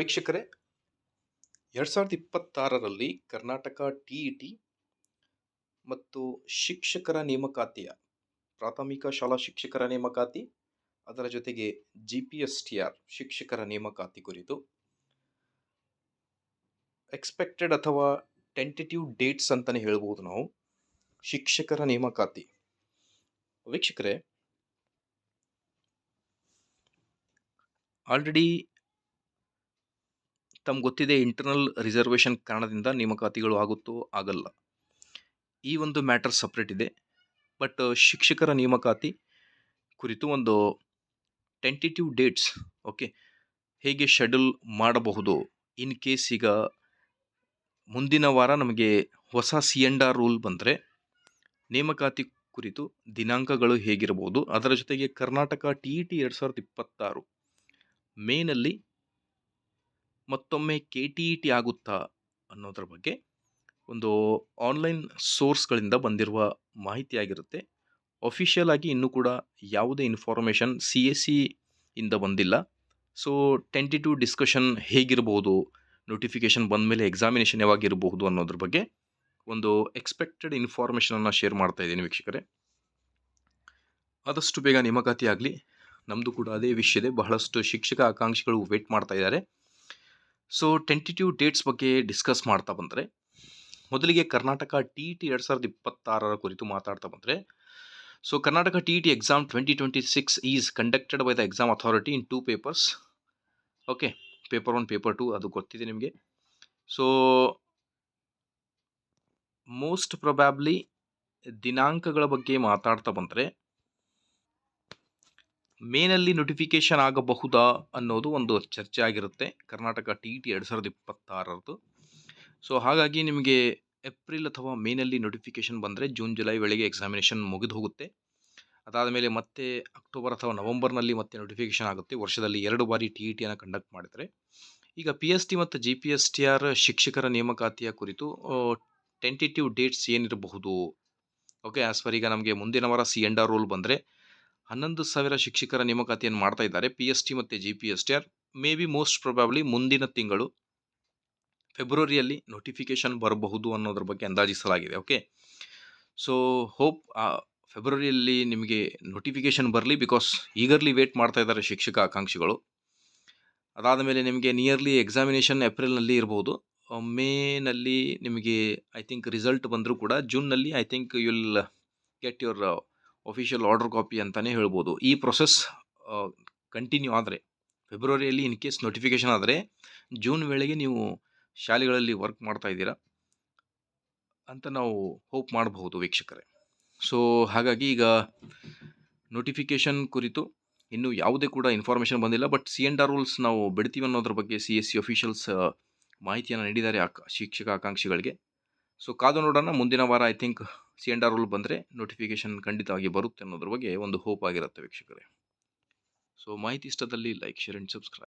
ವೀಕ್ಷಕರೇ, 2026ರಲ್ಲಿ ಕರ್ನಾಟಕ ಟಿ ಮತ್ತು ಶಿಕ್ಷಕರ ನೇಮಕಾತಿಯ ಪ್ರಾಥಮಿಕ ಶಾಲಾ ಶಿಕ್ಷಕರ ನೇಮಕಾತಿ, ಅದರ ಜೊತೆಗೆ GPSTR ಶಿಕ್ಷಕರ ನೇಮಕಾತಿ ಕುರಿತು ಎಕ್ಸ್ಪೆಕ್ಟೆಡ್ ಅಥವಾ ಟೆಂಟೇಟಿವ್ ಡೇಟ್ಸ್ ಅಂತಲೇ ಹೇಳ್ಬೋದು ನಾವು. ಶಿಕ್ಷಕರ ನೇಮಕಾತಿ ವೀಕ್ಷಕರೇ, ಆಲ್ರೆಡಿ ತಮ್ಗೆ ಗೊತ್ತಿದೆ, ಇಂಟರ್ನಲ್ ರಿಸರ್ವೇಷನ್ ಕಾರಣದಿಂದ ನೇಮಕಾತಿಗಳು ಆಗುತ್ತೋ ಆಗಲ್ಲ, ಈ ಒಂದು ಮ್ಯಾಟರ್ ಸಪ್ರೇಟ್ ಇದೆ. ಬಟ್ ಶಿಕ್ಷಕರ ನೇಮಕಾತಿ ಕುರಿತು ಒಂದು ಟೆಂಟೇಟಿವ್ ಡೇಟ್ಸ್ ಹೇಗೆ ಶೆಡ್ಯೂಲ್ ಮಾಡಬಹುದು ಇನ್ ಕೇಸ್ ಈಗ ಮುಂದಿನ ವಾರ ನಮಗೆ ಹೊಸ CNR ರೂಲ್ ಬಂದರೆ ನೇಮಕಾತಿ ಕುರಿತು ದಿನಾಂಕಗಳು ಹೇಗಿರಬಹುದು, ಅದರ ಜೊತೆಗೆ ಕರ್ನಾಟಕ TET 2026 ಮೇನಲ್ಲಿ ಮತ್ತೊಮ್ಮೆ KTET ಆಗುತ್ತಾ ಅನ್ನೋದ್ರ ಬಗ್ಗೆ ಒಂದು ಆನ್ಲೈನ್ ಸೋರ್ಸ್ಗಳಿಂದ ಬಂದಿರುವ ಮಾಹಿತಿಯಾಗಿರುತ್ತೆ. ಅಫಿಷಿಯಲ್ ಆಗಿ ಇನ್ನೂ ಕೂಡ ಯಾವುದೇ ಇನ್ಫಾರ್ಮೇಷನ್ CSE ಇಂದ ಬಂದಿಲ್ಲ. ಸೊ ಟೆಂಟೇಟಿವ್ ಡಿಸ್ಕಷನ್ ಹೇಗಿರ್ಬೋದು, ನೋಟಿಫಿಕೇಷನ್ ಬಂದ ಮೇಲೆ ಎಕ್ಸಾಮಿನೇಷನ್ ಯಾವಾಗಿರಬಹುದು ಅನ್ನೋದ್ರ ಬಗ್ಗೆ ಒಂದು ಎಕ್ಸ್ಪೆಕ್ಟೆಡ್ ಇನ್ಫಾರ್ಮೇಷನನ್ನು ಶೇರ್ ಮಾಡ್ತಾ ಇದ್ದೀನಿ ವೀಕ್ಷಕರೇ. ಆದಷ್ಟು ಬೇಗ ನೇಮಕಾತಿ ಆಗಲಿ, ನಮ್ಮದು ಕೂಡ ಅದೇ ವಿಷಯದೆ. ಬಹಳಷ್ಟು ಶಿಕ್ಷಕ ಆಕಾಂಕ್ಷಿಗಳು ವೇಟ್ ಮಾಡ್ತಾ ಇದ್ದಾರೆ. ಸೊ ಟೆಂಟೇಟಿವ್ ಡೇಟ್ಸ್ ಬಗ್ಗೆ ಡಿಸ್ಕಸ್ ಮಾಡ್ತಾ ಬಂದರೆ, ಮೊದಲಿಗೆ ಕರ್ನಾಟಕ TET 2026 ಕುರಿತು ಮಾತಾಡ್ತಾ ಬಂದರೆ, so Karnataka TET exam 2026 is conducted by the exam authority in 2 papers. Paper 1, paper 2 ಅದು ಗೊತ್ತಿದೆ ನಿಮಗೆ. ಸೊ ಮೋಸ್ಟ್ ಪ್ರೊಬ್ಯಾಬ್ಲಿ ದಿನಾಂಕಗಳ ಬಗ್ಗೆ ಮಾತಾಡ್ತಾ ಬಂದರೆ, ಮೇನಲ್ಲಿ ನೋಟಿಫಿಕೇಷನ್ ಆಗಬಹುದಾ ಅನ್ನೋದು ಒಂದು ಚರ್ಚೆ ಆಗಿರುತ್ತೆ ಕರ್ನಾಟಕ TET 2026. ಸೊ ಹಾಗಾಗಿ ನಿಮಗೆ ಏಪ್ರಿಲ್ ಅಥವಾ ಮೇನಲ್ಲಿ ನೋಟಿಫಿಕೇಷನ್ ಬಂದರೆ ಜೂನ್ ಜುಲೈ ವೇಳೆಗೆ ಎಕ್ಸಾಮಿನೇಷನ್ ಮುಗಿದು ಹೋಗುತ್ತೆ. ಅದಾದ ಮೇಲೆ ಮತ್ತೆ ಅಕ್ಟೋಬರ್ ಅಥವಾ ನವಂಬರ್ನಲ್ಲಿ ಮತ್ತೆ ನೋಟಿಫಿಕೇಷನ್ ಆಗುತ್ತೆ. ವರ್ಷದಲ್ಲಿ 2 ಬಾರಿ TETಯನ್ನು ಕಂಡಕ್ಟ್ ಮಾಡಿದರೆ, ಈಗ PST ಮತ್ತು GPSTR ಶಿಕ್ಷಕರ ನೇಮಕಾತಿಯ ಕುರಿತು ಟೆಂಟೇಟಿವ್ ಡೇಟ್ಸ್ ಏನಿರಬಹುದು. ಆಸ್ ಪರ್ ಈಗ ನಮಗೆ ಮುಂದಿನ ವಾರ CNR ರೂಲ್ ಬಂದರೆ 11,000 ಶಿಕ್ಷಕರ ನೇಮಕಾತಿಯನ್ನು ಮಾಡ್ತಾ ಇದ್ದಾರೆ. PST ಮತ್ತು GPSTR may be most probably ಮುಂದಿನ ತಿಂಗಳು ಫೆಬ್ರವರಿಯಲ್ಲಿ ನೋಟಿಫಿಕೇಷನ್ ಬರಬಹುದು ಅನ್ನೋದ್ರ ಬಗ್ಗೆ ಅಂದಾಜಿಸಲಾಗಿದೆ. ಸೊ ಹೋಪ್ ಫೆಬ್ರವರಿಯಲ್ಲಿ ನಿಮಗೆ ನೋಟಿಫಿಕೇಷನ್ ಬರಲಿ, ಬಿಕಾಸ್ ಈಗರ್ಲಿ ವೇಟ್ ಮಾಡ್ತಾ ಇದ್ದಾರೆ ಶಿಕ್ಷಕ ಆಕಾಂಕ್ಷಿಗಳು. ಅದಾದ ಮೇಲೆ ನಿಮಗೆ ನಿಯರ್ಲಿ ಎಕ್ಸಾಮಿನೇಷನ್ ಏಪ್ರಿಲ್ನಲ್ಲಿ ಇರ್ಬೋದು. ಮೇನಲ್ಲಿ ನಿಮಗೆ ಐ ಥಿಂಕ್ ರಿಸಲ್ಟ್ ಬಂದರೂ ಕೂಡ ಜೂನ್ನಲ್ಲಿ I think you will get your official order copy ಅಂತಲೇ ಹೇಳ್ಬೋದು. ಈ ಪ್ರೊಸೆಸ್ ಕಂಟಿನ್ಯೂ ಆದರೆ, ಫೆಬ್ರವರಿಯಲ್ಲಿ ಇನ್ ಕೇಸ್ ನೋಟಿಫಿಕೇಷನ್ ಆದರೆ ಜೂನ್ ವೇಳೆಗೆ ನೀವು ಶಾಲೆಗಳಲ್ಲಿ ವರ್ಕ್ ಮಾಡ್ತಾ ಇದ್ದೀರಾ ಅಂತ ನಾವು ಹೋಪ್ ಮಾಡಬಹುದು ವೀಕ್ಷಕರೇ. ಸೊ ಹಾಗಾಗಿ ಈಗ ನೋಟಿಫಿಕೇಷನ್ ಕುರಿತು ಇನ್ನೂ ಯಾವುದೇ ಕೂಡ ಇನ್ಫಾರ್ಮೇಷನ್ ಬಂದಿಲ್ಲ. ಬಟ್ CNR ರೂಲ್ಸ್ ನಾವು ಬಿಡ್ತೀವಿ ಅನ್ನೋದ್ರ ಬಗ್ಗೆ CSE ಅಫಿಷಿಯಲ್ಸ್ ಮಾಹಿತಿಯನ್ನು ನೀಡಿದ್ದಾರೆ ಶಿಕ್ಷಕ ಆಕಾಂಕ್ಷಿಗಳಿಗೆ. ಸೊ ಕಾದು ನೋಡೋಣ. ಮುಂದಿನ ವಾರ ಐ ಥಿಂಕ್ CNR ರೂಲ್ ಬಂದರೆ ನೋಟಿಫಿಕೇಷನ್ ಖಂಡಿತವಾಗಿ ಬರುತ್ತೆ ಅನ್ನೋದ್ರ ಬಗ್ಗೆ ಒಂದು ಹೋಪ್ ಆಗಿರುತ್ತೆ ವೀಕ್ಷಕರೇ. ಸೊ ಮಾಹಿತಿ ಇಷ್ಟದಲ್ಲಿ ಲೈಕ್, ಶೇರ್ ಆ್ಯಂಡ್ ಸಬ್ಸ್ಕ್ರೈಬ್.